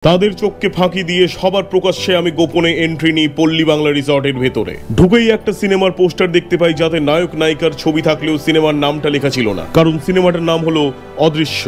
তাদের চোখকে ফাঁকি দিয়ে সবার প্রকাশ্যে আমি গোপনে এন্ট্রি নিই পল্লী বাংলা রিসর্টের ভেতরে। ঢুকেই একটা সিনেমার পোস্টার দেখতে পাই, যাতে নায়ক নায়িকার ছবি থাকলেও সিনেমার নামটা লেখা ছিল না, কারণ সিনেমাটার নাম হলো অদৃশ্য।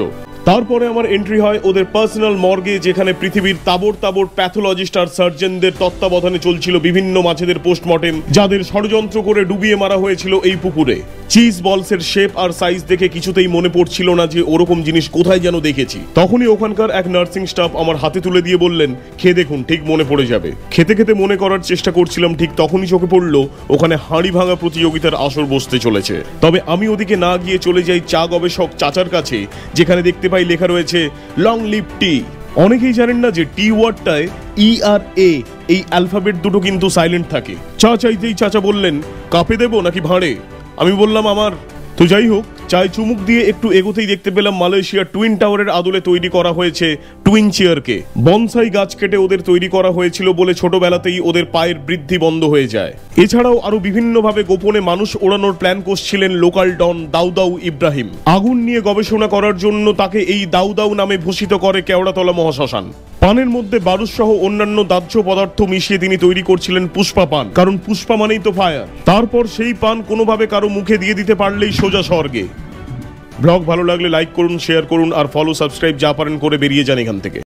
তারপরে আমার এন্ট্রি হয় ওদের পার্সোনাল মর্গে, যেখানে পৃথিবীর তাবড় তাবড় প্যাথোলজিস্ট আর সার্জনদের তত্ত্বাবধানে চলছিল বিভিন্ন মাছেদের পোস্টমর্টেম, যাদের ষড়যন্ত্র করে ডুবিয়ে মারা হয়েছিল এই পুকুরে। চিজ বলসের শেপ আর সাইজ দেখে কিছুতেই মনে পড়ছিল না যে ওরকম জিনিস কোথায় যেন দেখেছি। তখনই ওখানকার এক নার্সিং স্টাফ আমার হাতে তুলে দিয়ে বললেন, খেয়ে দেখুন, ঠিক মনে পড়ে যাবে। খেতে খেতে মনে করার চেষ্টা করছিলাম, ঠিক তখনই চোখে পড়লো ওখানে হাঁড়ি ভাঙা প্রতিযোগিতার আসর বসতে চলেছে। তবে আমি ওদিকে না গিয়ে চলে যাই চা গবেষক চাচার কাছে, যেখানে দেখতে পাই লেখা রয়েছে লং লিভ টি। অনেকেই জানেন না যে টি ওয়ার্ডটায় ই আর এ এই অ্যালফাবেট দুটো কিন্তু সাইলেন্ট থাকে। চা চাইতেই চাচা বললেন, কাপে দেবো নাকি ভাঁড়ে? আমি বললাম আমার। তো যাই হোক, চায় চুমুক দিয়ে একটু এগোতেই দেখতে পেলাম মালয়েশিয়ার টুইন টাওয়ারের আদলে তৈরি করা হয়েছে টুইন চেয়ারকে। বনসাই গাছ কেটে ওদের তৈরি করা হয়েছিল বলে ছোটবেলাতেই ওদের পায়ের বৃদ্ধি বন্ধ হয়ে যায়। এছাড়াও আরো বিভিন্নভাবে গোপনে মানুষ ওড়ানোর প্ল্যান করছিলেন লোকাল ডন দাউদাউ ইব্রাহিম। আগুন নিয়ে গবেষণা করার জন্য তাকে এই দাউদাউ নামে ভূষিত করে কেওড়াতলা মহাশ্মশান। পানের মধ্যে বারুদ সহ অন্যান্য দাহ্য পদার্থ মিশিয়ে তিনি তৈরি করছিলেন পুষ্পা পান, কারণ পুষ্পা মানেই তো ফায়ার। তারপর সেই পান কোনোভাবে কারো মুখে দিয়ে দিতে পারলেই সোজা স্বর্গে। ব্লগ ভালো লাগলে লাইক করুন, শেয়ার করুন আর ফলো সাবস্ক্রাইব যা পারেন করে বেরিয়ে যান এখান থেকে।